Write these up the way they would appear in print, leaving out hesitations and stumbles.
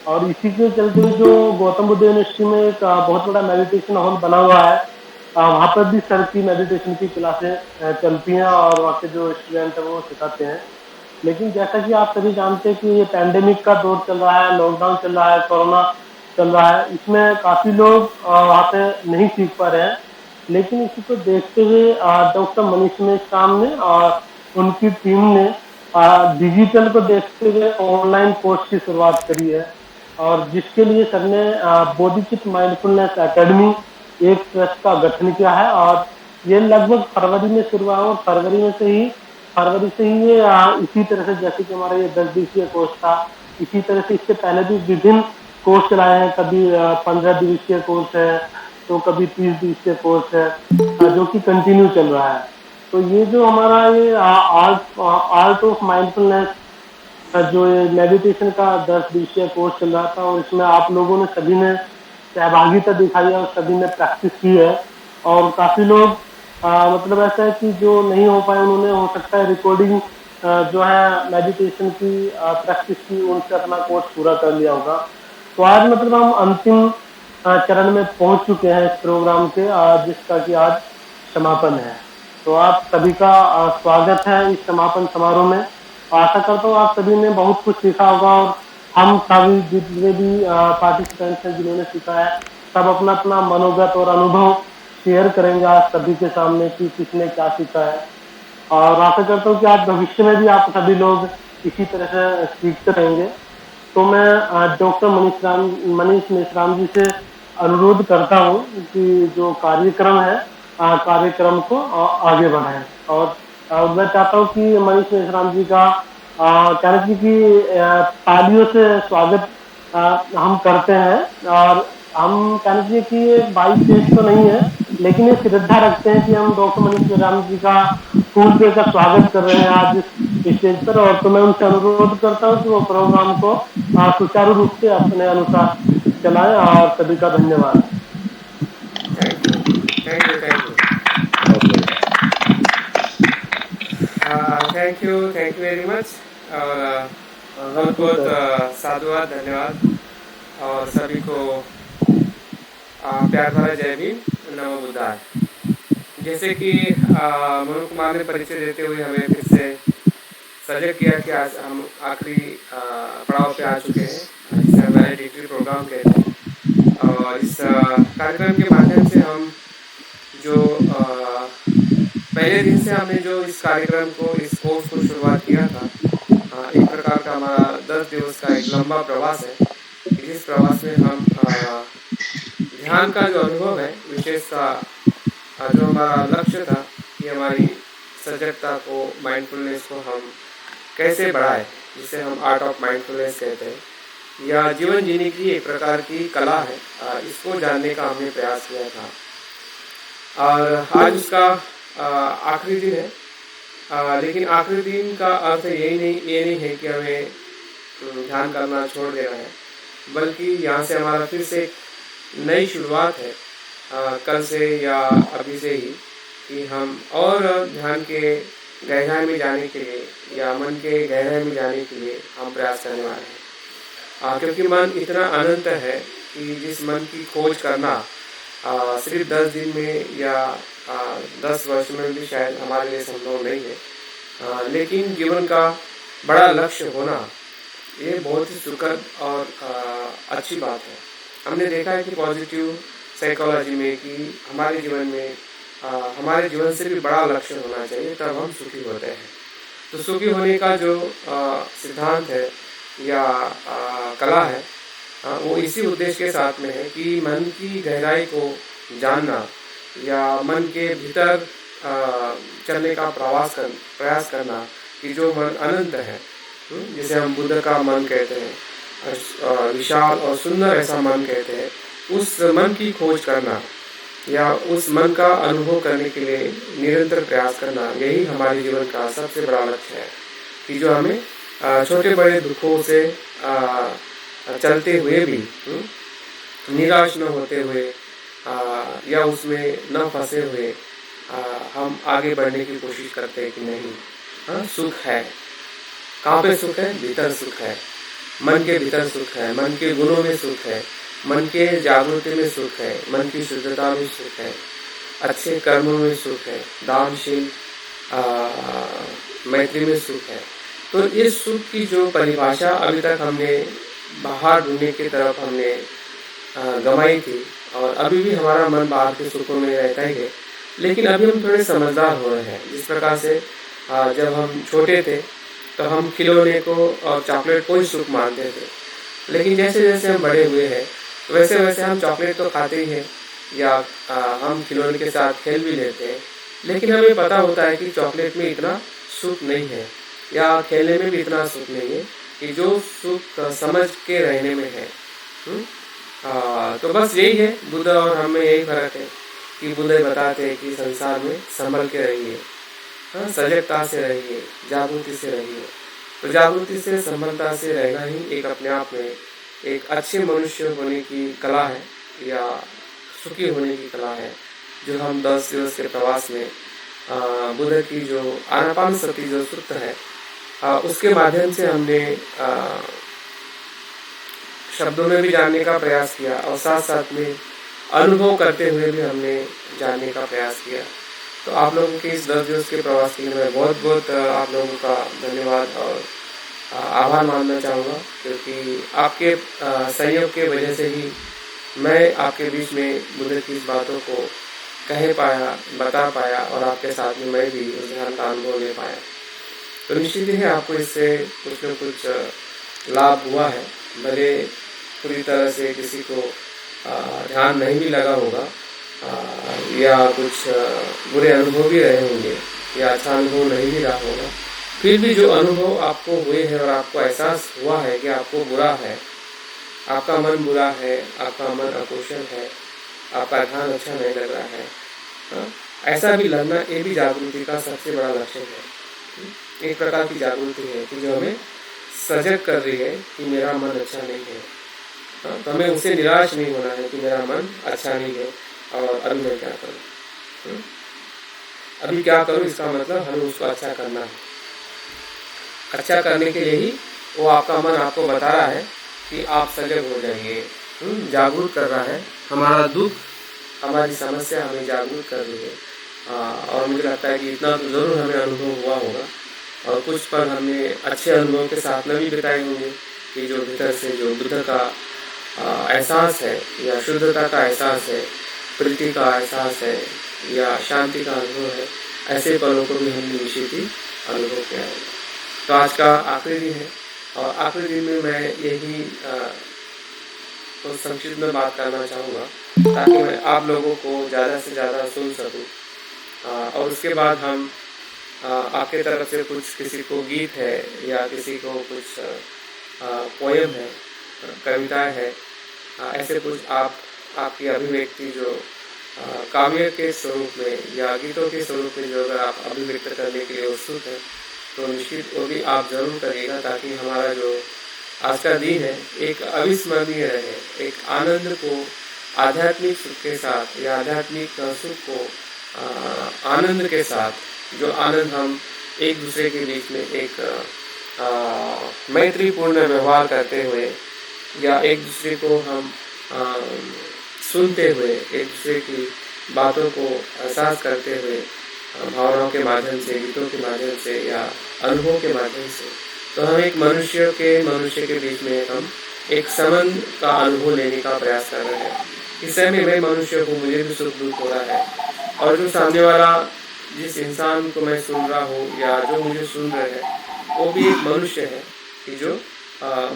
और इसी के चलते जो गौतम बुद्ध यूनिवर्सिटी में एक बहुत बड़ा मेडिटेशन हॉल बना हुआ है। वहाँ पर भी सर की मेडिटेशन की क्लासें चलती हैं और वहाँ के जो स्टूडेंट हैं वो सिखाते हैं। लेकिन जैसा कि आप सभी जानते हैं कि ये पैंडेमिक का दौर चल रहा है, लॉकडाउन चल रहा है, कोरोना चल रहा है, इसमें काफ़ी लोग वहाँ पे नहीं सीख पा रहे हैं। लेकिन इसी को देखते हुए डॉक्टर मनीष मेश्राम ने और उनकी टीम ने डिजिटल को देखते हुए ऑनलाइन कोर्स की शुरुआत करी है। और जिसके लिए सर ने बोधिचित्त माइंडफुलनेस एकेडमी एक ट्रस्ट का गठन किया है। और ये लगभग फरवरी में शुरू हुआ और फरवरी से ही ये इसी तरह से जैसे कि हमारा ये 10 दिवसीय कोर्स था, इसी तरह से इससे पहले भी विभिन्न कोर्स चलाए हैं। कभी 15 दिवसीय कोर्स है, तो कभी 30 दिवसीय कोर्स है, जो कि कंटिन्यू चल रहा है। तो ये जो हमारा ये आर्ट ऑफ माइंडफुलनेस जो ये मेडिटेशन का 10 दिवसीय कोर्स चल रहा था, और इसमें आप लोगों ने सभी ने सहभागिता दिखाई है और सभी ने प्रैक्टिस की है। और काफ़ी लोग मतलब ऐसा है कि जो नहीं हो पाए उन्होंने हो सकता है रिकॉर्डिंग जो है मेडिटेशन की प्रैक्टिस की, उनसे अपना कोर्स पूरा कर लिया होगा। तो आज मतलब हम अंतिम चरण में पहुंच चुके हैं इस प्रोग्राम के, जिसका कि आज समापन है। तो आप सभी का स्वागत है इस समापन समारोह में। आशा करता हूँ आप सभी ने बहुत कुछ सीखा होगा, और हम सभी जितने भी पार्टिसिपेंट्स हैं जिन्होंने सीखा है, सब अपना अपना मनोगत और अनुभव शेयर करेंगे आज सभी के सामने कि किसने क्या सीखा है। और आशा करता हूँ कि आज भविष्य में भी आप सभी लोग इसी तरह से सीखते रहेंगे। तो मैं डॉक्टर मनीष मेश्राम जी से अनुरोध करता हूँ कि जो कार्यक्रम है, कार्यक्रम को आगे बढ़ाएं। और मैं चाहता हूँ कि मनीष मेश्राम जी का करण जी की तालियों से स्वागत हम करते हैं। और हम करण जी की बाई पेज तो नहीं है, लेकिन ये श्रद्धा रखते हैं कि हम डॉक्टर मनीष मेश्राम जी का फूल पे का स्वागत कर रहे हैं आज इस स्टेज पर। और तो मैं उनसे अनुरोध करता हूँ कि वो प्रोग्राम को सुचारू रूप से अपने अनुसार चलाएं। और सभी का धन्यवाद। Thank you, thank you, thank you, thank you very much. और बहुत थैंक यू बहुत सर। साधुवाद, धन्यवाद। और सभी को प्यार भरा जय भीम, नमो बुद्धाय। जैसे कि मनु कुमार ने परिचय देते हुए हमें फिर से सजग किया कि आज हम आखिरी पड़ाव पे आ चुके हैं, जिसे हम वैलिडिटी प्रोग्राम कहते हैं। और इस कार्यक्रम के माध्यम से हम जो पहले दिन से हमने जो इस कार्यक्रम को, इस कोर्स को शुरुआत किया था, एक प्रकार का हमारा 10 दिवस का एक लंबा प्रवास है। जिस प्रवास में हम ध्यान का जो अनुभव है, विशेषता जो हमारा लक्ष्य था कि हमारी सजगता को, माइंडफुलनेस को हम कैसे बढ़ाए, जिसे हम आर्ट ऑफ माइंडफुलनेस कहते हैं, या जीवन जीने की एक प्रकार की कला है, इसको जानने का हमने प्रयास किया था। और आज उसका आखिरी दिन है। लेकिन आखिरी दिन का अर्थ ये नहीं है कि हमें ध्यान करना छोड़ देना है, बल्कि यहाँ से हमारा फिर से एक नई शुरुआत है, कल से या अभी से ही, कि हम और ध्यान के गहराई में जाने के लिए या मन के गहराई में जाने के लिए हम प्रयास करने वाले हैं। क्योंकि मन इतना अनंत है कि जिस मन की खोज करना सिर्फ 10 दिन में या 10 वर्ष में भी शायद हमारे लिए संभव नहीं है। लेकिन जीवन का बड़ा लक्ष्य होना ये बहुत ही सुखद और अच्छी बात है। हमने देखा है कि पॉजिटिव साइकोलॉजी में कि हमारे जीवन में हमारे जीवन से भी बड़ा लक्ष्य होना चाहिए, तब हम सुखी होते हैं। तो सुखी होने का जो सिद्धांत है या कला है, वो इसी उद्देश्य के साथ में है कि मन की गहराई को जानना या मन के भीतर चलने का प्रयास करना, कि जो मन अनंत है, जिसे हम बुद्ध का मन कहते हैं, विशाल और सुंदर ऐसा मन कहते हैं, उस मन की खोज करना या उस मन का अनुभव करने के लिए निरंतर प्रयास करना, यही हमारे जीवन का सबसे बड़ा लक्ष्य है। कि जो हमें छोटे बड़े दुखों से चलते हुए भी निराश न होते हुए या उसमें न फंसे हुए हम आगे बढ़ने की कोशिश करते हैं कि नहीं, सुख है। कहाँ पे सुख है? भीतर सुख है। मन के भीतर सुख है, मन के गुणों में सुख है, मन के जागृति में सुख है, मन की शुद्धता में सुख है, अच्छे कर्मों में सुख है, दानशील मैत्री में सुख है। तो इस सुख की जो परिभाषा अभी तक हमने बाहर ढूंढने की तरफ हमने गंवाई थी, और अभी भी हमारा मन बाहर के सुखों में रहता ही है, लेकिन अभी हम थोड़े समझदार हो रहे हैं। जिस प्रकार से जब हम छोटे थे तो हम खिलौने को और चॉकलेट को ही सुख मानते थे, लेकिन जैसे जैसे हम बड़े हुए हैं वैसे वैसे हम चॉकलेट तो खाते ही हैं, या हम खिलौने के साथ खेल भी लेते हैं, लेकिन हमें पता होता है कि चॉकलेट में इतना सुख नहीं है, या खेलने में भी इतना सुख नहीं है कि जो सुख समझ के रहने में है। तो बस यही है, बुद्ध और हम में यही फर्क है कि बुद्ध बताते हैं कि संसार में संभल के रहिए, सजगता से रहिए, जागृति से रहिए। तो जागृति से, संभलता से रहना ही एक अपने आप में एक अच्छे मनुष्य होने की कला है, या सुखी होने की कला है, जो हम 10 दिवस के प्रवास में बुद्ध की जो आनापानसति जो सूत्र है उसके माध्यम से हमने शब्दों में भी जानने का प्रयास किया, और साथ साथ में अनुभव करते हुए भी हमने जानने का प्रयास किया। तो आप लोगों के इस 10 दिवस के प्रवास के लिए मैं बहुत बहुत आप लोगों का धन्यवाद और आभार मानना चाहूँगा, क्योंकि आपके सहयोग के वजह से ही मैं आपके बीच में बुद्ध की इस बातों को कह पाया, बता पाया, और आपके साथ में मैं भी उस ध्यान का अनुभव ले पाया। तो निश्चित ही आपको इससे कुछ न कुछ लाभ हुआ है, भले पूरी तरह से किसी को ध्यान नहीं भी लगा होगा, या कुछ बुरे अनुभव भी रहे होंगे, या अच्छा अनुभव नहीं भी रहा होगा, फिर भी जो अनुभव आपको हुए हैं और आपको एहसास हुआ है कि आपको बुरा है, आपका मन बुरा है, आपका मन अकुशल है, आपका ध्यान अच्छा नहीं लग रहा है, ऐसा भी लगना ये भी जागृति का सबसे बड़ा लक्षण है। एक प्रकार की जागृति है कि जो हमें सजग कर रही है कि मेरा मन अच्छा नहीं है। तो हमें उससे निराश नहीं होना है कि मेरा मन अच्छा नहीं है और अभी मैं क्या करूं, अभी क्या करूं, इसका मतलब हमें उसको अच्छा करना है। अच्छा करने के लिए ही वो आपका मन आपको बता रहा है कि आप सजग हो जाइए, जागरूक कर रहा है। हमारा दुख, हमारी समस्या हमें जागरूक कर रही है। और मुझे लगता है कि इतना तो ज़रूर हमें अनुभव हुआ होगा, और कुछ पल हमने अच्छे अनुभव के साथ में भी बिताए होंगे कि जो भीतर से जो बुद्ध का एहसास है, या शुद्धता का एहसास है, प्रीति का एहसास है, या शांति का अनुभव है, ऐसे पलों को भी हमने निश्चित ही अनुभव किया है। तो आज का आखिरी दिन है, और आखिरी दिन में मैं यही तो संक्षिप्त में बात करना चाहूँगा, ताकि मैं आप लोगों को ज़्यादा से ज़्यादा सुन सकूँ, और उसके बाद हम आपके तरफ से कुछ, किसी को गीत है, या किसी को कुछ पोयम है, कविताएं है, ऐसे कुछ आपकी अभिव्यक्ति जो काव्य के स्वरूप में या गीतों के स्वरूप में जो अगर आप अभिव्यक्त करने के लिए उत्सुक हैं, तो निश्चित वो भी आप जरूर करिएगा, ताकि हमारा जो आज का दिन है एक अविस्मरणीय रहे, एक आनंद को आध्यात्मिक सुख के साथ, या आध्यात्मिक सुख को आनंद के साथ, जो आनंद हम एक दूसरे के बीच में एक मैत्रीपूर्ण व्यवहार करते हुए, या एक दूसरे को हम सुनते हुए, एक दूसरे की बातों को एहसास करते हुए, भावनाओं के माध्यम से, गीतों के माध्यम से, या अनुभव के माध्यम से, तो हम एक मनुष्य के बीच में हम एक संबंध का अनुभव लेने का प्रयास कर रहे हैं। इस समय मैं मनुष्य हूँ, मुझे भी सुख दुख हो रहा है, और जो सामने वाला, जिस इंसान को मैं सुन रहा हूँ, या जो मुझे सुन रहे हैं, वो भी एक मनुष्य है कि जो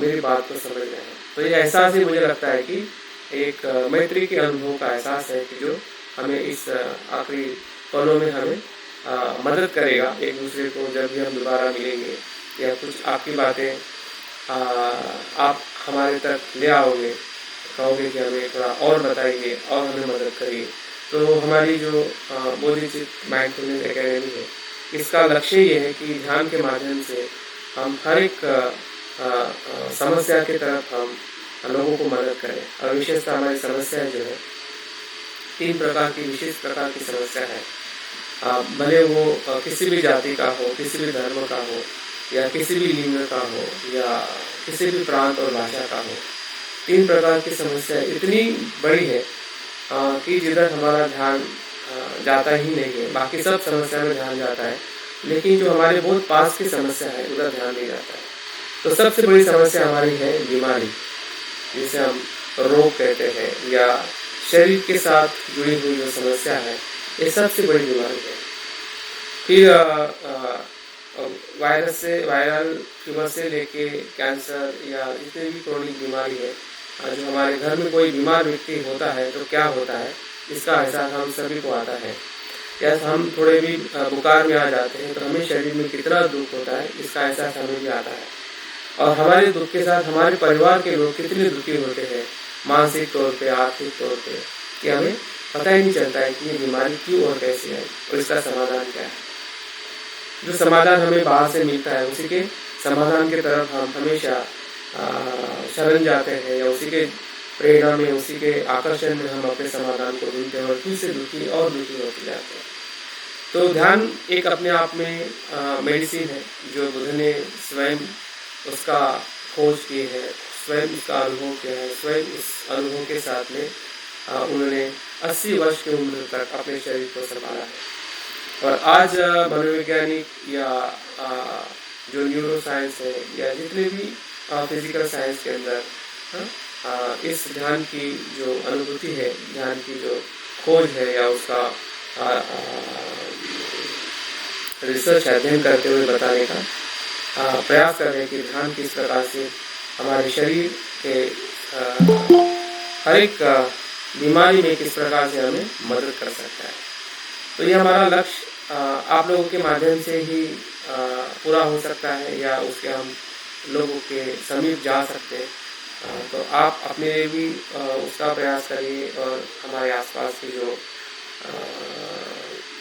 मेरी बात को समझ रहे हैं। तो ये एहसास ही मुझे लगता है कि एक मैत्री के अनुभव का एहसास है कि जो हमें इस आखिरी पलों में हमें मदद करेगा एक दूसरे को, जब भी हम दोबारा मिलेंगे, या कुछ आपकी बातें आप हमारे तक ले आओगे, कहोगे कि हमें थोड़ा और बताइए और हमें मदद करिए। तो हमारी जो बोधिचित्त माइंडफुलनेस एकेडमी है, इसका लक्ष्य ये है कि ध्यान के माध्यम से हम हर एक समस्या की तरफ हम लोगों को मदद करें। और विशेषतः हमारी समस्या जो है 3 प्रकार की, विशेष प्रकार की समस्या है, भले वो किसी भी जाति का हो, किसी भी धर्म का हो, या किसी भी लिंग का हो या किसी भी प्रांत और भाषा का हो, 3 प्रकार की समस्या इतनी बड़ी है कि जिधर हमारा ध्यान जाता ही नहीं है। बाकी सब समस्या में ध्यान जाता है, लेकिन जो हमारे बहुत पास की समस्या है उधर ध्यान नहीं जाता है। तो सबसे बड़ी समस्या हमारी है बीमारी, जिसे हम रोग कहते हैं, या शरीर के साथ जुड़ी हुई जो समस्या है, ये सबसे बड़ी बीमारी है। फिर वायरल फीवर से लेके कैंसर या जितनी भी क्रोनिक बीमारी है, जो हमारे घर में कोई बीमार व्यक्ति होता है तो क्या होता है, इसका एहसास हम सभी को आता है। या हम थोड़े भी बुखार में आ जाते हैं तो हमें शरीर में कितना दुख होता है, इसका एहसास हमें भी आता है। और हमारे दुख के साथ हमारे परिवार के लोग कितने दुखी होते हैं, मानसिक तौर पे, आर्थिक तौर पे, कि हमें पता ही नहीं चलता है कि ये बीमारी क्यों और कैसे है और इसका समाधान क्या है। जो समाधान हमें बाहर से मिलता है, उसी के समाधान की तरफ हम हमेशा शरण जाते हैं, या उसी के प्रेरणा में, उसी के आकर्षण में हम अपने समाधान को ढूंढते हैं और फिर से दुखी और दुखी होते जाते हैं। तो ध्यान एक अपने आप में मेडिसिन है, जो बुद्ध ने स्वयं उसका खोज की है, स्वयं इसका अनुभव किया है, स्वयं इस अनुभव के साथ में उन्होंने 80 वर्ष की उम्र तक अपने शरीर को संभाला है। और आज मनोवैज्ञानिक या जो न्यूरो साइंस है, या जितने भी फिजिकल साइंस के अंदर इस ध्यान की जो अनुभूति है, ध्यान की जो खोज है, या उसका रिसर्च अध्ययन करते हुए बताने का प्रयास कर रहे हैं कि ध्यान किस प्रकार से हमारे शरीर के हर एक बीमारी में किस प्रकार से हमें मदद कर सकता है। तो ये हमारा लक्ष्य आप लोगों के माध्यम से ही पूरा हो सकता है, या उसके हम लोगों के समीप जा सकते हैं। तो आप अपने लिए भी उसका प्रयास करिए, और हमारे आसपास के जो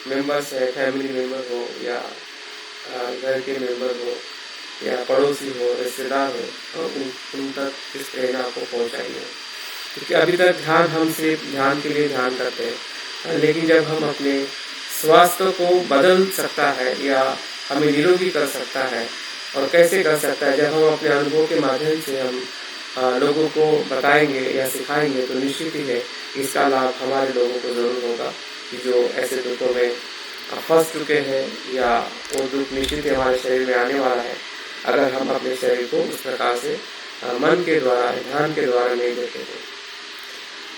मेंबर्स है, फैमिली मेंबर हो या घर के मेंबर हो या पड़ोसी हो, रिश्तेदार हो, तो उन तक इस प्रेरणा को पहुंचाइए। क्योंकि अभी तक हम सिर्फ ध्यान के लिए ध्यान करते हैं, लेकिन जब हम अपने स्वास्थ्य को बदल सकता है या हमें निरोगी कर सकता है, और कैसे कर सकता है, जब हम अपने अनुभव के माध्यम से हम लोगों को बताएंगे या सिखाएंगे, तो निश्चित ही है इसका लाभ हमारे लोगों को ज़रूर होगा, कि जो ऐसे दुखों में फंस चुके हैं, या वो दुख निश्चित ही हमारे शरीर में आने वाला है, अगर हम अपने शरीर को उस प्रकार से मन के द्वारा, ध्यान के द्वारा नहीं देते हैं।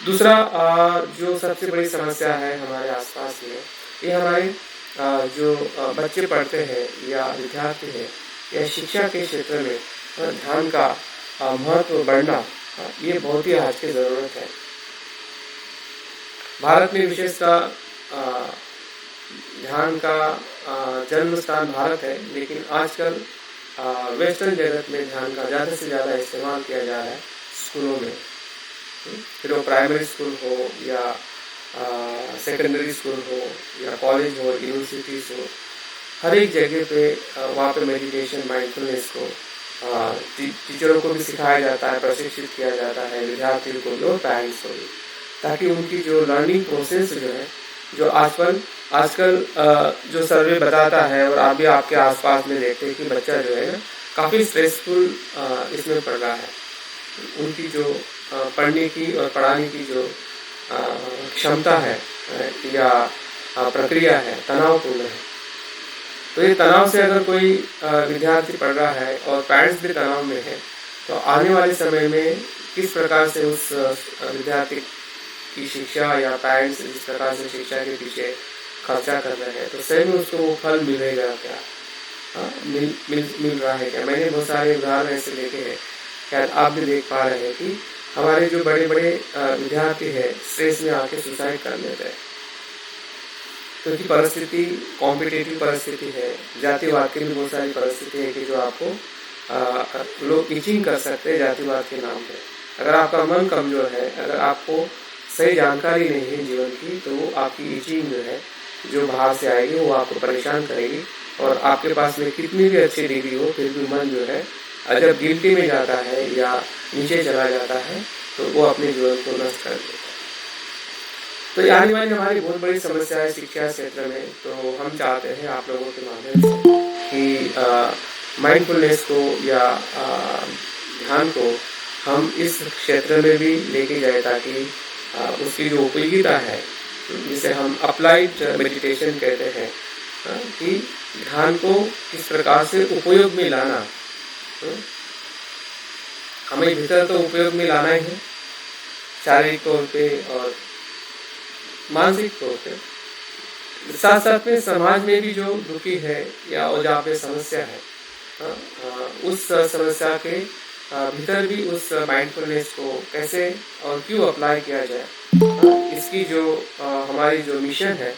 दूसरा जो सबसे बड़ी समस्या है हमारे आसपास में, ये हमारे जो बच्चे पढ़ते हैं या विद्यार्थी हैं, या शिक्षा के क्षेत्र में ध्यान का महत्व बढ़ना, ये बहुत ही आज की ज़रूरत है। भारत में विशेषतः ध्यान का जन्म स्थान भारत है, लेकिन आजकल वेस्टर्न जगत में ध्यान का ज़्यादा से ज़्यादा इस्तेमाल किया जा रहा है स्कूलों में। फिर वो प्राइमरी स्कूल हो या सेकेंडरी स्कूल हो या कॉलेज हो, यूनिवर्सिटीज़ हो, हर एक जगह पे वहाँ पे मेडिटेशन, माइंडफुलनेस को टीचरों को भी सिखाया जाता है, प्रशिक्षित किया जाता है, विद्यार्थियों को भी और पेरेंट्स को भी, ताकि उनकी जो लर्निंग प्रोसेस जो है, जो आजकल जो सर्वे बताता है, और आप भी आपके आसपास में देखते हैं कि बच्चा जो है काफ़ी स्ट्रेसफुल इसमें पड़ रहा है। उनकी जो पढ़ने की और पढ़ाने की जो क्षमता है या प्रक्रिया है, तनावपूर्ण है। तो ये तनाव से अगर कोई विद्यार्थी पढ़ रहा है और पेरेंट्स भी तनाव में है, तो आने वाले समय में किस प्रकार से उस विद्यार्थी की शिक्षा, या पेरेंट्स जिस प्रकार से शिक्षा के पीछे खर्चा कर रहे हैं, तो सही में उसको वो फल मिलेगा क्या? मिल रहा है क्या? मैंने बहुत सारे उदाहरण ऐसे देखे हैं, शायद आप भी देख पा रहे हैं कि हमारे जो बड़े बड़े विद्यार्थी हैं, स्ट्रेस में आके सुसाइड कर लेते हैं, क्योंकि परिस्थिति कॉम्पिटिटिव परिस्थिति है, जातिवाद की भी बहुत सारी परिस्थिति है कि जो आपको लोग टीचिंग कर सकते हैं जातिवाद के नाम पे। अगर आपका मन कमजोर है, अगर आपको सही जानकारी नहीं है जीवन की, तो वो आपकी टीचिंग जो है, जो बाहर से आएगी, वो आपको परेशान करेगी। और आपके पास में कितनी भी अच्छी डिग्री हो, फिर भी मन जो है जब गिल्टी में जाता है या नीचे चला जाता है, तो वो अपने जीवन को नष्ट कर देता है। तो ये आने वाली हमारी बहुत बड़ी समस्या है शिक्षा क्षेत्र में। तो हम चाहते हैं आप लोगों के माध्यम से कि माइंडफुलनेस को या ध्यान को हम इस क्षेत्र में भी लेके जाए, ताकि उसकी जो उपयोगिता है, जिसे हम अप्लाइड मेडिटेशन कहते हैं, कि ध्यान को किस प्रकार से उपयोग में लाना, हमें भीतर तो उपयोग में लाना ही है, शारीरिक तौर पे और मानसिक तौर पे, साथ साथ में समाज में भी जो दुखी है या और जहाँ पे समस्या है, उस समस्या के भीतर भी उस माइंडफुलनेस को कैसे और क्यों अप्लाई किया जाए, इसकी जो हमारी जो मिशन है,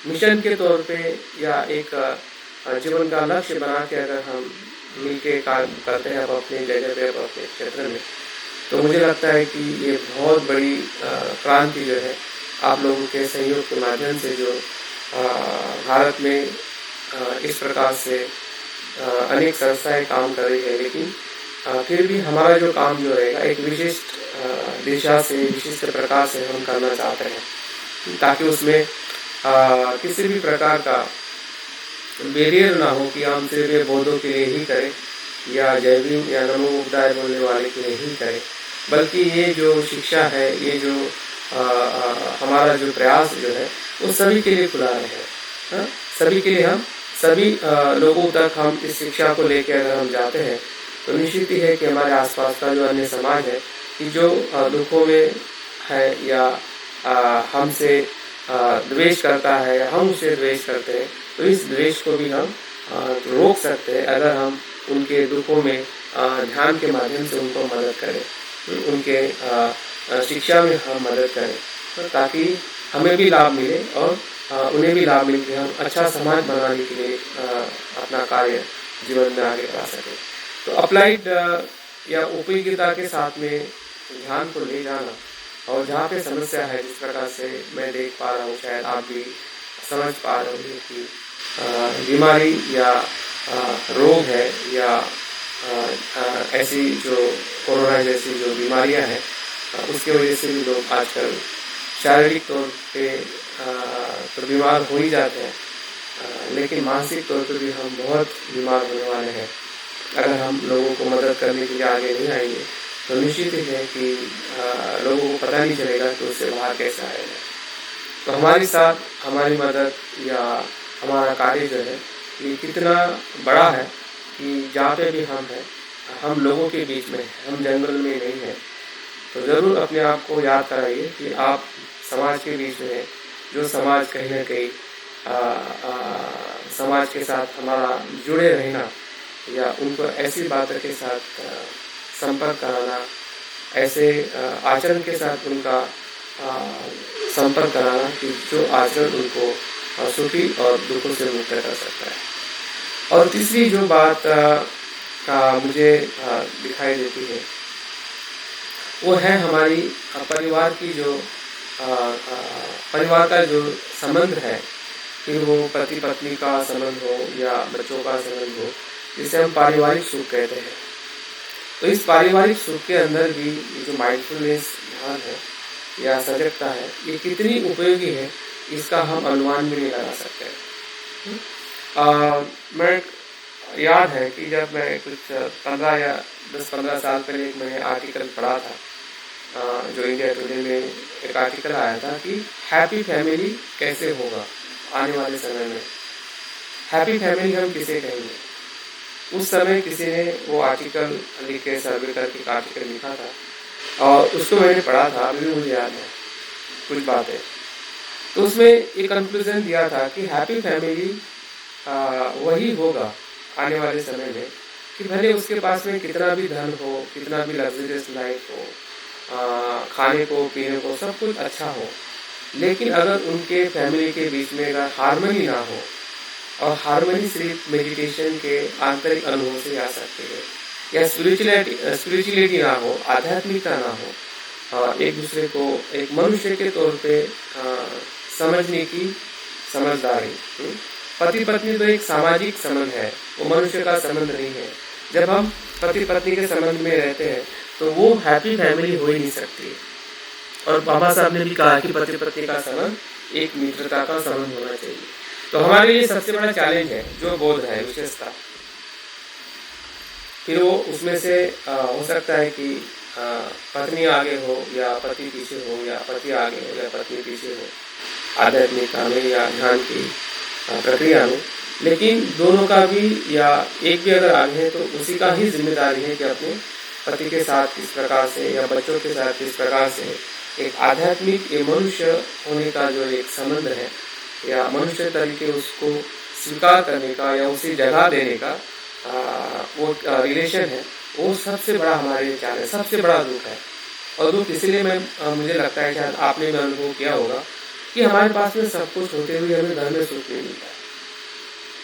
मिशन के तौर पे या एक जीवन का लक्ष्य बना के अगर हम मिलके काम करते हैं अपने जगह पे, अपने क्षेत्र में, तो मुझे लगता है कि ये बहुत बड़ी क्रांति जो है आप लोगों के सहयोग के माध्यम से जो भारत में इस प्रकार से अनेक संस्थाएं काम कर रही है, लेकिन फिर भी हमारा जो काम जो रहेगा एक विशिष्ट दिशा से, विशिष्ट प्रकार से हम करना चाहते हैं, ताकि उसमें किसी भी प्रकार का बैरियर ना हो कि हम सिर्फ ये बौद्धों के लिए ही करें या जैविक या नमो बुद्धाय बोलने वाले के लिए ही करें, बल्कि ये जो शिक्षा है, ये जो हमारा जो प्रयास जो है वो सभी के लिए खुला रहे, सभी के लिए, हम सभी लोगों तक हम इस शिक्षा को लेकर अगर हम जाते हैं तो निश्चित ही है कि हमारे आसपास का जो अन्य समाज है कि जो दुखों में है या हमसे द्वेष करता है या हम उसे द्वेष करते हैं, तो इस द्वेष को भी हम रोक सकते हैं अगर हम उनके दुखों में ध्यान के माध्यम से उनको मदद करें, उनके शिक्षा में हम मदद करें, ताकि हमें भी लाभ मिले और उन्हें भी लाभ मिल के हम अच्छा समाज बनाने के लिए अपना कार्य जीवन में आगे बढ़ा सकें। तो अप्लाइड या उपयोगिता के साथ में ध्यान को ले जाना, और जहाँ पे समस्या है, जिस प्रकार से मैं देख पा रहा हूँ, शायद आप भी समझ पा रहे होंगे कि बीमारी या रोग है या ऐसी जो कोरोना जैसी जो बीमारियां हैं, उसके वजह से भी लोग आजकल शारीरिक तौर पे तो बीमार हो ही जाते हैं, लेकिन मानसिक तौर पे भी हम बहुत बीमार होने वाले हैं। अगर हम लोगों को मदद करने के लिए आगे नहीं आएंगे तो निश्चित ही है कि लोगों को पता नहीं चलेगा कि उससे बाहर कैसे आएगा। तो हमारे साथ हमारी मदद या हमारा कार्य जो है ये कितना बड़ा है कि जहाँ पे भी हम हैं, हम लोगों के बीच में हैं, हम जंगल में नहीं हैं। तो ज़रूर अपने आप को याद कराइए कि आप समाज के बीच में हैं, जो समाज कहीं ना कहीं समाज के साथ हमारा जुड़े रहना या उनको ऐसी बातों के साथ संपर्क कराना, ऐसे आचरण के साथ उनका संपर्क कराना कि जो आचरण उनको सुखी और दुखों से मुक्त कर सकता है। और तीसरी जो बात मुझे दिखाई देती है वो है हमारी परिवार की जो परिवार का जो संबंध है, फिर वो पति पत्नी का संबंध हो या बच्चों का संबंध हो, जिसे हम पारिवारिक सुख कहते हैं। तो इस पारिवारिक सुख के अंदर भी ये जो माइंडफुलनेस ध्यान है या सजगता है, ये कितनी उपयोगी है इसका हम अनुमान भी नहीं लगा सकते। मैं याद है कि जब मैं कुछ 15 या 10-15 साल पहले एक मैंने आर्टिकल पढ़ा था, जो इंडिया टुडे में एक आर्टिकल आया था कि हैप्पी फैमिली कैसे होगा आने वाले समय में। हैप्पी फैमिली हम किसे कहेंगे? उस समय किसी ने वो आर्टिकल लिख के सर्वे करके एक आर्टिकल लिखा था और उसको मैंने पढ़ा था, अभी भी मुझे याद है कुछ बातें। तो उसमें एक कंक्लूजन दिया था कि हैप्पी फैमिली वही होगा आने वाले समय में कि भले उसके पास में कितना भी धन हो, कितना भी लग्जरियस लाइफ हो, खाने को पीने को सब कुछ अच्छा हो, लेकिन अगर उनके फैमिली के बीच में अगर हार्मनी ना हो, और हार्मनी सिर्फ मेडिटेशन के आंतरिक अनुभव से आ सकती है, या स्पिरिचुअलिटी ना हो, आध्यात्मिकता ना हो, एक दूसरे को एक मनुष्य के तौर पे समझने की समझदारी। पति पत्नी तो एक सामाजिक संबंध है, वो मनुष्य का संबंध नहीं है। जब हम पति पत्नी के संबंध में रहते हैं तो वो हैप्पी फैमिली हो ही नहीं सकती। और बाबा साहब ने भी कहा कि पति पत्नी का संबंध एक मित्रता का संबंध होना चाहिए। तो हमारे लिए सबसे बड़ा चैलेंज है जो बोध है विशेषता, फिर वो उसमें से हो सकता है कि पत्नी आगे हो या पति पीछे हो, या पति आगे हो या पत्नी पीछे हो, आध्यात्मिकता में या ध्यान की प्रक्रिया में। लेकिन दोनों का भी, या एक भी अगर आगे है तो उसी का ही जिम्मेदारी है कि अपने पति के साथ किस प्रकार से या बच्चों के साथ किस प्रकार से एक आध्यात्मिक ये मनुष्य होने का जो एक संबंध है, या मनुष्य तरीके उसको स्वीकार करने का या उसी जगह देने का वो रिलेशन है, वो सबसे बड़ा हमारे लिए चाल है, सबसे बड़ा दुख है। और दुख इसलिए मुझे लगता है शायद आपने भी अनुभव किया होगा कि हमारे पास में सब कुछ होते हुए हमें घर में सुख नहीं मिलता है।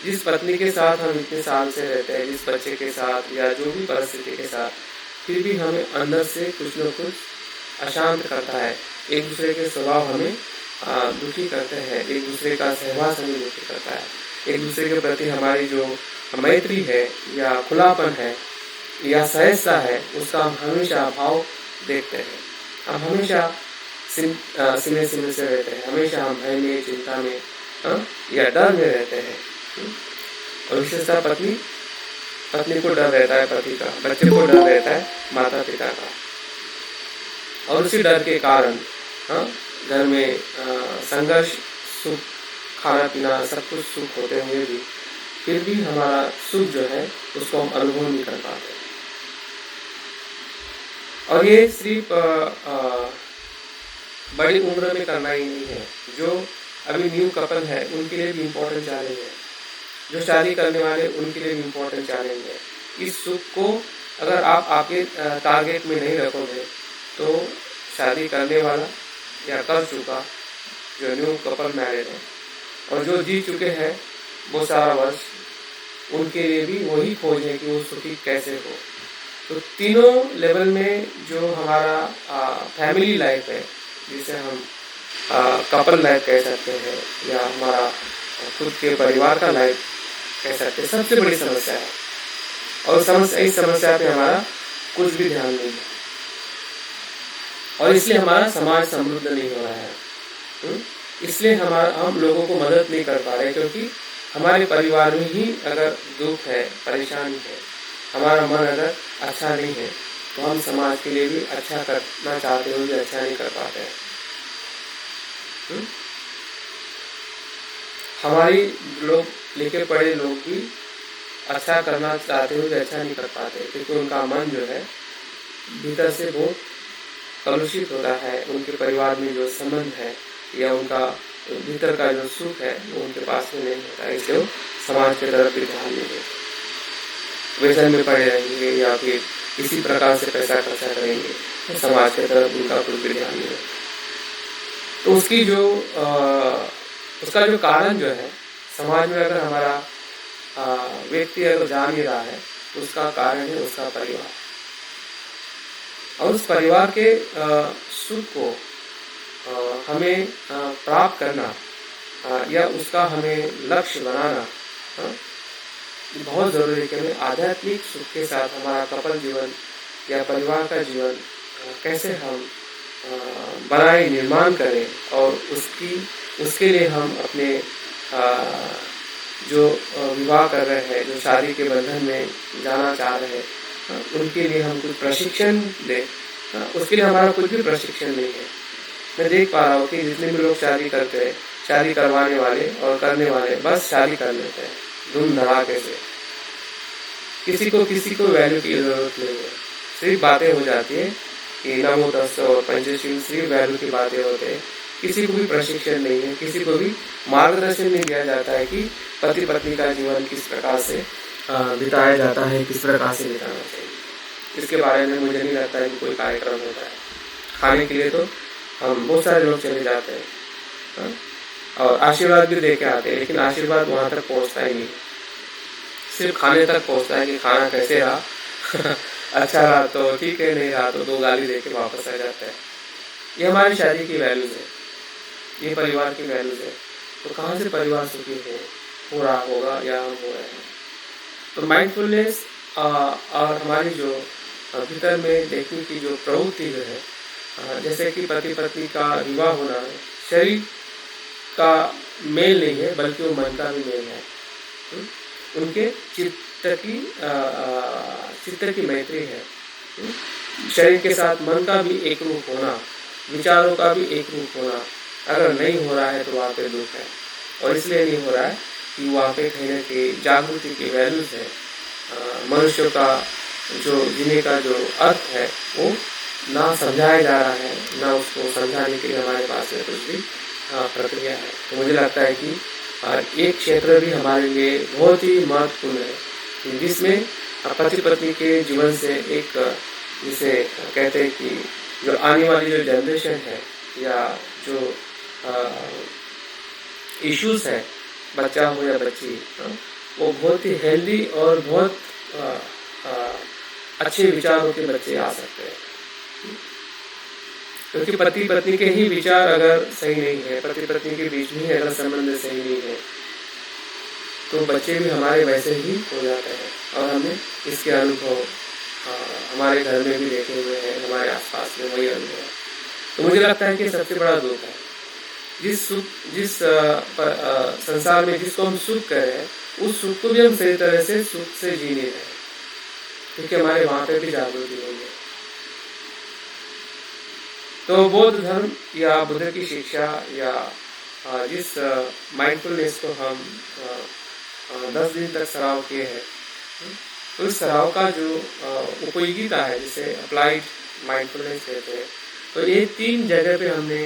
जिस पत्नी के साथ हम इतने साल से रहते हैं, जिस बच्चे के साथ या जो भी परिस्थिति के साथ, फिर भी हमें अंदर से कुछ न कुछ अशांत करता है। एक दूसरे के स्वभाव हमें दुखी करते हैं, एक दूसरे का सहवास हमें दुखी करता है, एक दूसरे के प्रति हमारी जो मैत्री है या खुलापन है या सहजता है, उसका हम हमेशा अभाव देखते हैं। हम हमेशा सिले से रहते हैं, हमेशा हम भय में, चिंता में या डर में रहते हैं। और विशेषतः पत्नी को डर रहता है पति का, बच्चे को डर रहता है माता पिता का। और उसी डर के कारण घर में संघर्ष, सुख, खाना पीना सब कुछ सुख होते हुए भी फिर भी हमारा सुख जो है उसको हम अनुभव नहीं कर पाते। और ये सिर्फ बड़ी उम्र में करना ही नहीं है। जो अभी न्यू कपल है उनके लिए भी इम्पोर्टेंट चैलेंज है, जो शादी करने वाले उनके लिए भी इम्पोर्टेंट चैलेंज है। इस सुख को अगर आप आपके टारगेट में नहीं रखोगे तो शादी करने वाला या कर चुका जो न्यू कपल मैरिड है और जो जी चुके हैं वो सारा वर्ष, उनके लिए भी वही खोज है कि वो सुखी कैसे हो। तो तीनों लेवल में जो हमारा फैमिली लाइफ है, जिसे हम कपल लाइफ कह सकते हैं या हमारा खुद के परिवार का लाइफ कह सकते हैं, सबसे बड़ी समस्या है। और इस समस्या पे हमारा कुछ भी ध्यान नहीं है और इसलिए हमारा समाज समृद्ध नहीं हो रहा है। इसलिए हम लोगों को मदद नहीं कर पा रहे, क्योंकि हमारे परिवार में ही अगर दुख है, परेशानी है, हमारा मन अगर अच्छा नहीं है तो हम समाज के लिए भी अच्छा करना चाहते हुए भी अच्छा नहीं कर पाते हैं। हमारी लोग लिखे पढ़े लोग भी अच्छा करना चाहते हुए भी अच्छा नहीं कर पाते, क्योंकि उनका मन जो है भीतर से बहुत कलुषित होता है। उनके परिवार में जो संबंध है या उनका भीतर का जो सुख है वो उनके पास में नहीं होता है, इसलिए समाज की तरफ भी ध्यान नहीं देते, व्यसन में पड़े रहेंगे या फिर किसी प्रकार से पैसा खर्चा करेंगे तो समाज की तरफ उनका कुछ भी ध्यान नहीं होता। तो उसका जो कारण जो है, समाज में अगर हमारा व्यक्ति अगर जान नहीं रहा है तो उसका कारण है उसका परिवार। और उस परिवार के सुख को हमें प्राप्त करना या उसका हमें लक्ष्य बनाना बहुत ज़रूरी है कि हमें आध्यात्मिक सुख के साथ हमारा कपल जीवन या परिवार का जीवन कैसे हम बनाए, निर्माण करें। और उसके लिए हम अपने जो विवाह कर रहे हैं, जो शादी के बंधन में जाना चाह रहे हैं, उनके लिए हम कुछ प्रशिक्षण दें। उसके लिए हमारा कुछ भी प्रशिक्षण नहीं है। मैं देख पा रहा हूँ कि जितने भी लोग शादी करते हैं, शादी करवाने वाले और करने वाले बस शादी कर लेते हैं धूम धड़ाके से। किसी को वैल्यू की जरूरत नहीं है, सिर्फ बातें हो जाती है कि नमो तस्सो और पंचशील, सिर्फ वैल्यू की बातें होते हैं। किसी को भी प्रशिक्षण नहीं है, किसी को भी मार्गदर्शन नहीं दिया जाता है कि पति पत्नी का जीवन किस प्रकार से बिताया जाता है, किस प्रकार से बिताना चाहिए। इसके बारे में मुझे नहीं लगता है कि कोई कार्यक्रम होता है। खाने के लिए तो हम बहुत सारे लोग चले जाते हैं और आशीर्वाद भी दे के आते हैं, लेकिन आशीर्वाद वहाँ तक पहुँचता ही नहीं, सिर्फ खाने तक पहुँचता है कि खाना कैसे रहा अच्छा रहा तो ठीक है, नहीं रहा तो 2 गाली दे के वापस आ जाता है। ये हमारी शादी की वैल्यूज है, ये परिवार की वैल्यूज है। तो कहाँ से परिवार सुखी हो रहा होगा या हम हो रहे हैं। तो माइंडफुलनेस और हमारी जो भीतर में देखने की जो प्रवृत्ति जो है, जैसे कि पति पत्नी का विवाह होना शरीर का मेल नहीं है बल्कि वो मन का भी मेल है। उनके चित्त चित्त की मैत्री है। शरीर के साथ मन का भी एक रूप होना, विचारों का भी एक रूप होना अगर नहीं हो रहा है तो वहाँ पे दुख है। और इसलिए नहीं हो रहा है कि वहाँ पे कहीं ना कहीं जागृति की वैल्यूज है, मनुष्य का जो जीने का जो अर्थ है वो ना समझाया जा रहा है, ना उसको समझाने के लिए हमारे पास में कुछ भी प्रक्रिया है। तो मुझे लगता है कि एक क्षेत्र भी हमारे लिए बहुत ही महत्वपूर्ण है, जिसमें पति पत्नी के जीवन से एक, जिसे कहते हैं कि जो आने वाली जो जनरेशन है या जो इश्यूज है, बच्चा हो या बच्ची, वो बहुत ही हेल्दी और बहुत अच्छे विचारों के बच्चे आ सकते हैं। क्योंकि पति पत्नी के ही विचार अगर सही नहीं है, पति पत्नी के बीच में अगर संबंध सही नहीं है, तो बच्चे भी हमारे वैसे ही हो जाते हैं। और हमने इसके अनुभव हमारे घर में भी देखे हुए हैं, हमारे आसपास में वही अनुभव है। तो मुझे लगता है कि सबसे बड़ा दुख है जिस संसार में जिसको हम सुख कह रहे हैं, उस सुख को भी हम सही तरह से सुख से जी नहीं रहे, क्योंकि हमारे वहां पे भी जागृति नहीं है। तो बौद्ध धर्म या बुद्ध की शिक्षा या जिस माइंडफुलनेस को हम 10 दिन तक सराव किए हैं, तो इस सराव का जो उपयोगिता है, जिसे अप्लाइड माइंडफुलनेस कहते हैं, तो ये 3 जगह पे हमने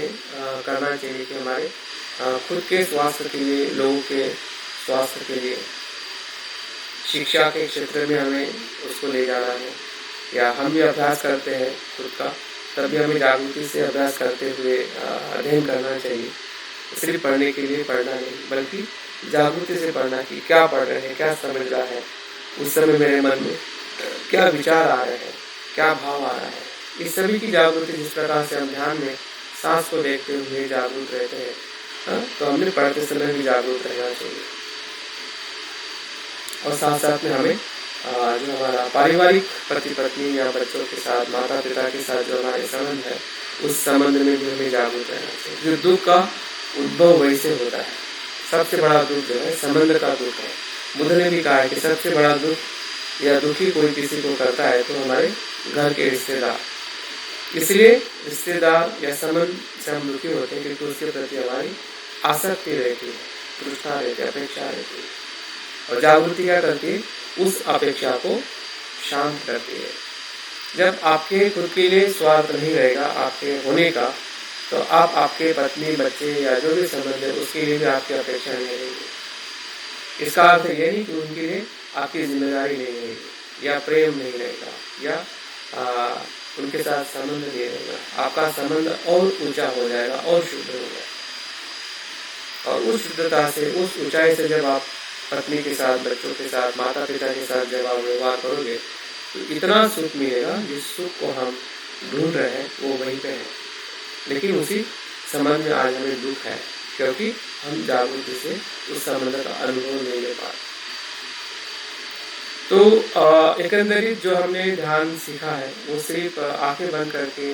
करना चाहिए कि हमारे खुद के स्वास्थ्य के लिए, लोगों के स्वास्थ्य के लिए, शिक्षा के क्षेत्र में हमें उसको ले जाना है। या हम भी अभ्यास करते हैं खुद का, तभी हमें जागृति से अभ्यास करते हुए अध्ययन करना चाहिए। सिर्फ पढ़ने के लिए पढ़ना नहीं, बल्कि जागृति से पढ़ना कि क्या पढ़ रहे हैं, क्या समझ रहा है, उस समय मेरे मन में क्या विचार आ रहे हैं, क्या भाव आ रहा है। इस सभी की जागृति, जिस प्रकार से हम ध्यान में सांस को देखते हुए जागरूक रहते हैं, तो हमने पढ़ते समय भी जागरूक रहना चाहिए। और साथ साथ में हमें जो हमारा पारिवारिक पति पत्नी या बच्चों के साथ, माता पिता के साथ जो हमारे संबंध है, उस संबंध में भी हमें जागरूक रहना चाहिए। जो दुख का उद्भव वैसे होता है, सबसे बड़ा दुख जो है संबंध का दुख है। बुद्ध ने भी कहा है कि सबसे बड़ा दुख या दुखी कोई किसी को करता है तो हमारे घर के रिश्तेदार। इसलिए रिश्तेदार या संबंध से हम दुखी होते हैं, क्योंकि उसके प्रति हमारी आसक्ति रहती है, तृष्णा रहती है, अपेक्षा रहती है। और जागृति क्या करती है, उस अपेक्षा को शांत करती है। जब आपके खुद के लिए स्वार्थ नहीं रहेगा आपके होने का, तो आप आपके पत्नी, बच्चे या जो भी संबंध है उसके लिए भी आपकी अपेक्षा नहीं रहेगी। इसका अर्थ यह नहीं कि उनके लिए आपकी जिम्मेदारी नहीं रहेगी, या प्रेम नहीं रहेगा, या उनके साथ संबंध नहीं रहेगा। आपका संबंध और ऊंचा हो जाएगा और शुद्ध हो जाएगा। और उस शुद्धता से, उस ऊंचाई से जब आप पत्नी के साथ, बच्चों के साथ, माता पिता के साथ जब आप व्यवहार करोगे, तो इतना सुख मिलेगा जिस सुख को हम ढूंढ रहे हैं वो वहीं पे है। लेकिन उसी संबंध में आज हमें दुख है, क्योंकि हम जागृति से उस संबंध का अनुभव नहीं ले पाते। तो एकंदरित जो हमने ध्यान सीखा है वो सिर्फ आंखें बंद करके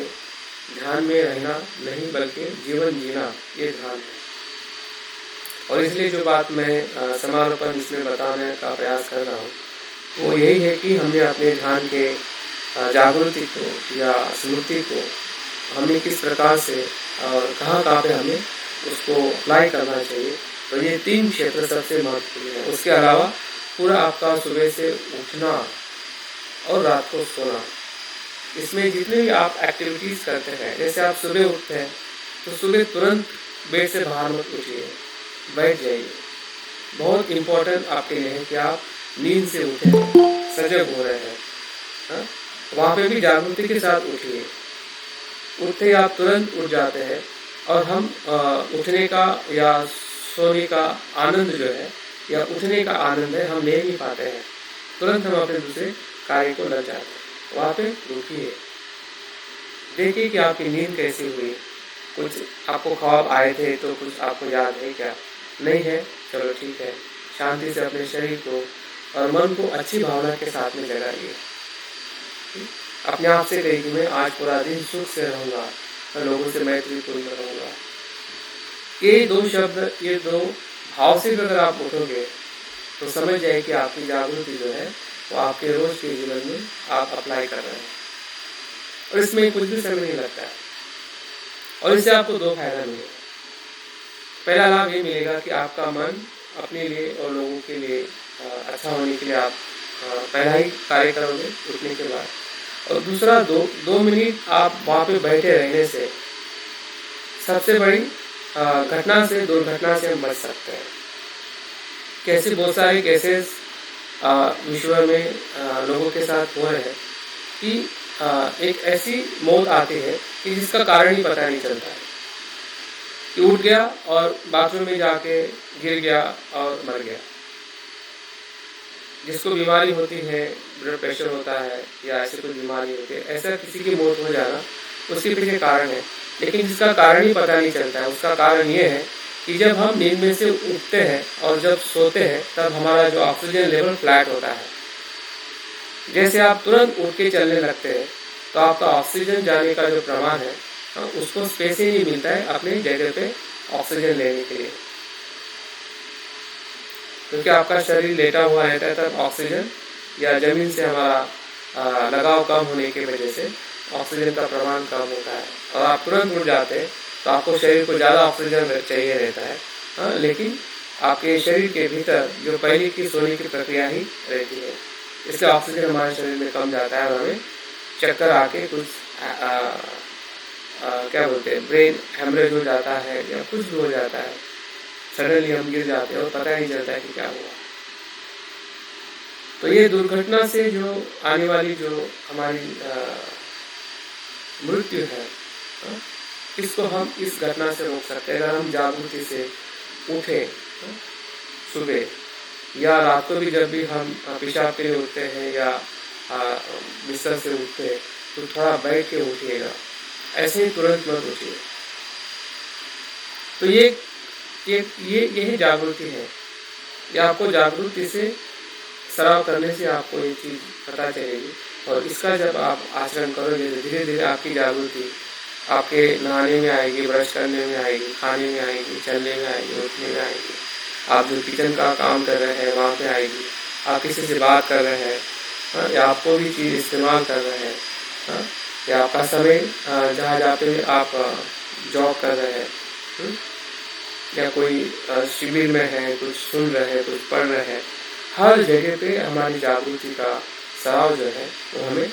ध्यान में रहना नहीं, बल्कि जीवन जीना, ये ध्यान है। और इसलिए जो बात मैं समारोपण इसमें बताने का प्रयास कर रहा हूँ वो यही है कि हमने अपने ध्यान के जागृति को या स्मृति को हमें किस प्रकार से और कहाँ पे हमें उसको अप्लाई करना चाहिए। तो ये 3 क्षेत्र सबसे महत्वपूर्ण है। उसके अलावा पूरा आपका सुबह से उठना और रात को सोना, इसमें जितने भी आप एक्टिविटीज़ करते हैं, जैसे आप सुबह उठते हैं तो सुबह तुरंत बेड से बाहर मत उठिए, बैठ जाइए। बहुत इम्पोर्टेंट आपके लिए है कि आप नींद से उठे हैं, सजग हो रहे हैं, वहाँ पे भी जागृति के साथ उठिए। उठते आप तुरंत उठ जाते हैं, और हम उठने का या सोने का आनंद जो है, या उठने का आनंद है, हम ले नहीं पाते हैं। तुरंत हम अपने दूसरे कार्य को लग जाते हैं। वहाँ पे रुकिए, देखिए कि आपकी नींद कैसी हुई। कुछ आपको ख्वाब आए थे तो कुछ आपको याद है क्या? नहीं है, चलो ठीक है। शांति से अपने शरीर को और मन को अच्छी भावना के साथ में जगाइए। अपने आप से कहिए कि मैं आज पूरा दिन सुख से रहूँगा और लोगों से मैत्रीपूर्ण रहूँगा। ये 2 शब्द, ये 2 भाव से अगर आप उठोगे तो समझ जाए कि आपकी जागृति जो है वो आपके रोज के जीवन में आप अप्लाई कर रहे हैं, और इसमें कुछ भी समय नहीं लगता है। और इससे आपको दो फायदा मिलेगा। पहला लाभ ये मिलेगा कि आपका मन अपने लिए और लोगों के लिए अच्छा होने के लिए आप पहला ही कार्य करोगे उठने के बाद। और दूसरा, दो मिनट आप वहाँ पे बैठे रहने से सबसे बड़ी घटना से, दुर्घटना से हम बच सकते हैं। कैसे बहुत सारे केसेस विश्व में लोगों के साथ हो रहे हैं कि एक ऐसी मौत आती है कि जिसका कारण ही पता नहीं चलता है, कि उठ गया और बाथरूम में जाके गिर गया और मर गया। जिसको बीमारी होती है, ब्लड प्रेशर होता है या ऐसी कोई बीमारी होती है, ऐसा किसी की मौत हो जाना उसके पीछे कारण है, लेकिन जिसका कारण ही पता नहीं चलता है। उसका कारण ये है कि जब हम नींद में से उठते हैं और जब सोते हैं तब हमारा जो ऑक्सीजन लेवल फ्लैट होता है। जैसे आप तुरंत उठ के चलने लगते हैं तो आपका ऑक्सीजन जाने का जो प्रमाण है उसको स्पेस ही नहीं मिलता है अपनी जगह पे ऑक्सीजन लेने के लिए, क्योंकि आपका शरीर लेटा हुआ रहता है। तब ऑक्सीजन या जमीन से हमारा लगाव कम होने की वजह से ऑक्सीजन का प्रमाण कम होता है, और आप तुरंत उठ जाते हैं तो आपको शरीर को ज़्यादा ऑक्सीजन चाहिए रहता है। लेकिन आपके शरीर के भीतर जो पहले की सोने की प्रक्रिया ही रहती है, इससे ऑक्सीजन हमारे शरीर में कम जाता है और हमें चक्कर आके कुछ क्या बोलते हैं, ब्रेन हेमरेज हो जाता है या कुछ भी हो जाता है। सडनली हम गिर जाते हैं और पता नहीं चलता है कि क्या हुआ। तो ये दुर्घटना से जो आने वाली जो हमारी मृत्यु है, इसको हम इस घटना से रोक सकते हैं अगर हम जागृति से उठे सुबह या रात को भी। जब भी हम पेशाब के लिए उठते हैं या बिस्तर से उठते हैं तो थोड़ा बैठ के उठिएगा, ऐसे ही तुरंत मत उठिए। तो ये जागृति है। ये आपको जागृति से सराव करने से आपको ये चीज़ पता चलेगी, और इसका जब आप आचरण करोगे तो धीरे धीरे आपकी जागृति आपके नहाने में आएगी, ब्रश करने में आएगी, खाने में आएगी, चलने में आएगी, उठने में आएगी। आप जो किचन का काम कर रहे हैं वहाँ पे आएगी। आप किसी से बात कर रहे हैं या आप कोई भी चीज़ इस्तेमाल कर रहे हैं या आपका समय जहाँ पे आप जॉब कर रहे हैं या कोई शिविर में है, कुछ सुन रहे हैं, कुछ पढ़ रहे हैं, हर जगह पे हमारी जागृति का सराव जो है वो हमें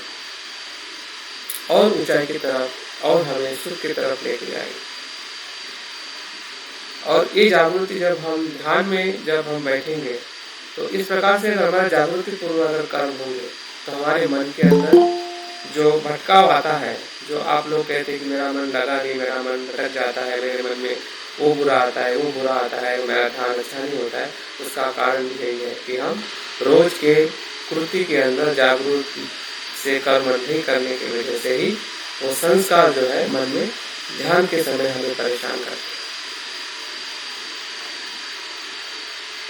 और ऊंचाई की तरफ और हमें सुख की तरफ लेके जाएगी। और ये जागृति जब हम ध्यान में जब हम बैठेंगे तो इस प्रकार से अगर हमारे जागृति पूर्वक अगर कर्म होंगे तो हमारे मन के अंदर जो भटकाव आता है, जो आप लोग कहते हैं कि मेरा मन लगा नहीं, मेरा मन भटक जाता है, मेरे मन में वो बुरा आता है, वो बुरा आता है, मेरा ध्यान अच्छा नहीं होता है, उसका कारण यही है कि हम रोज के कृति के अंदर जागृति से कर्म नहीं करने की वजह से ही वो संस्कार जो है मन में ध्यान के समय हमें परेशान करते हैं।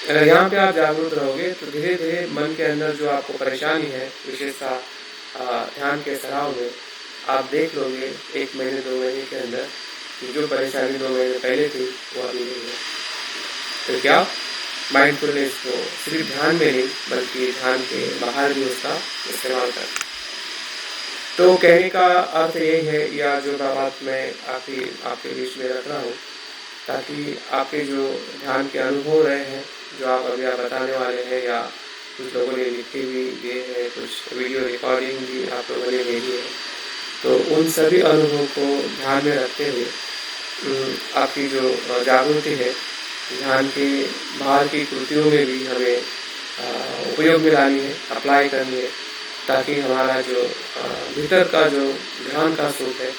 अगर यहाँ पे आप जागरूक रहोगे तो धीरे धीरे मन के अंदर जो आपको परेशानी है, विशेषता ध्यान के सराव में, आप देख लोगे 1 महीने 2 महीने के अंदर कि जो परेशानी 2 महीने पहले थी वो अभी नहीं है। तो क्या माइंडफुलनेस को सिर्फ ध्यान में नहीं बल्कि ध्यान के बाहर भी उसका इस्तेमाल करें। तो कहने का अर्थ यही है, या जो बात मैं आपके बीच में रख रहा हूँ, ताकि आपके जो ध्यान के अनुभव रहे हैं, जो आप अभी बताने वाले हैं, या कुछ लोगों ने लिखे भी दिए हैं, कुछ वीडियो रिकॉर्डिंग भी आप लोगों ने भेजी है, तो उन सभी अनुभव को ध्यान में रखते हुए आपकी जो जागृति है ध्यान के बाहर की कृतियों में भी हमें उपयोग में लानी है, अप्लाई करनी है, ताकि हमारा जो भीतर का जो ध्यान का सुख है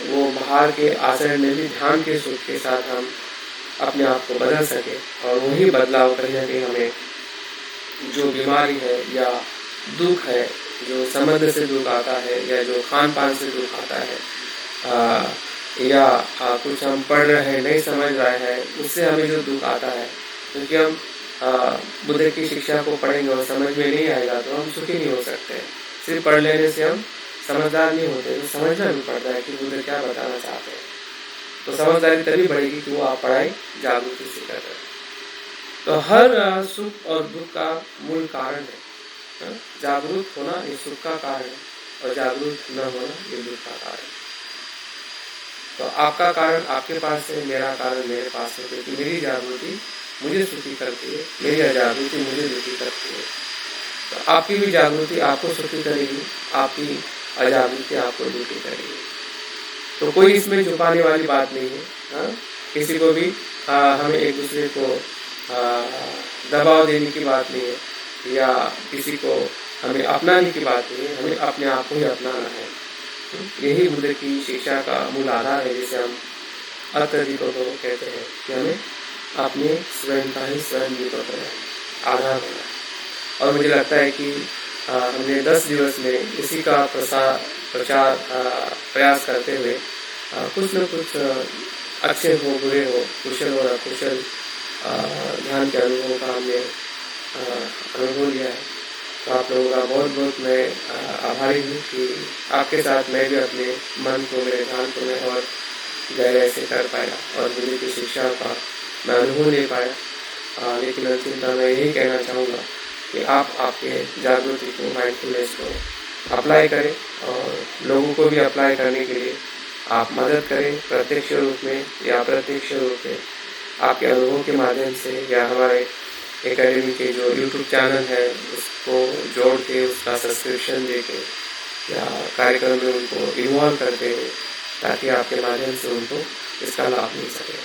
वो बाहर के आचरण में भी ध्यान के सुख के साथ हम अपने आप को बदल सके, और वही बदलाव कहीं ना कहीं हमें जो बीमारी है या दुख है, जो संबंध से दुख आता है या जो खान पान से दुख आता है या कुछ हम पढ़ रहे हैं नहीं समझ रहे हैं, उससे हमें जो दुख आता है, क्योंकि हम बुद्ध की शिक्षा को पढ़ेंगे और समझ में नहीं आएगा तो हम सुखी नहीं हो सकते। सिर्फ पढ़ लेने से हम समझदार नहीं होते, तो समझना भी पड़ता है कि बुद्ध क्या बताना चाहते हैं। तो समझदारी तभी बढ़ेगी कि वो आप पढ़ाई जागरूकता से कर रहे हैं। तो हर सुख और दुख का मूल कारण है। जागरूक होना ये सुख का कारण है और जागरूक न होना ये दुख का कारण है। तो आपका कारण आपके पास है, मेरा कारण मेरे पास है, क्योंकि मेरी जागृति मुझे सुखी करती है, मेरी अजागृति मुझे दुखी करती है। तो आपकी भी जागृति आपको सुखी करेगी, आपकी अजागृति आपको दुखी करेगी। तो कोई इसमें छुपाने वाली बात नहीं है। किसी को भी हमें एक दूसरे को दबाव देने की बात नहीं है या किसी को हमें अपनाने की बात नहीं है। हमें अपने आप को ही अपनाना है। यही बुद्ध की शिक्षा का मूल आधार है, जिसे हम अत्यधिक को कहते हैं कि हमें अपने स्वयं का ही स्वयं आधार होना। और मुझे लगता है कि हमने 10 दिवस में इसी का प्रचार प्रयास करते हुए कुछ न कुछ अच्छे हो बुरे हो, कुशल और अकुशल ध्यान के अनुभवों का हमने अनुभव लिया है। तो आप लोगों का बहुत बहुत मैं आभारी हूँ कि आपके साथ मैं भी अपने मन को, मेरे ध्यान को मैं और गहराई से कर पाया और बुद्ध की शिक्षा का मैं अनुभव ले पाया। लेकिन अंतिमतः मैं यही कहना चाहूँगा कि आप आपके जागृति को, माइंडफुलनेस को अप्लाई करें और लोगों को भी अप्लाई करने के लिए आप मदद करें, प्रत्यक्ष रूप में या अप्रत्यक्ष रूप में, आपके अनुभव के माध्यम से या हमारे एकेडमी के जो यूट्यूब चैनल है उसको जोड़ के, उसका सब्सक्रिप्शन दे के या कार्यक्रम में उनको इन्वॉल्व करते हुए, ताकि आपके माध्यम से उनको इसका लाभ मिल सके।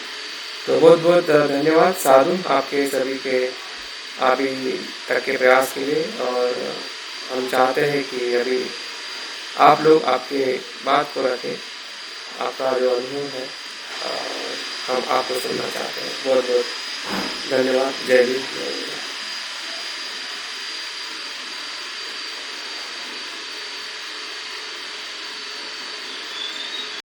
तो बहुत बहुत धन्यवाद साधु आपके सभी के अभी तक के प्रयास के लिए। और हम चाहते हैं कि अभी आप लोग आपके बात को रखें, आपका जो अनुभव है हम आपको सुनना चाहते हैं। बहुत बहुत धन्यवाद। जय हिंद।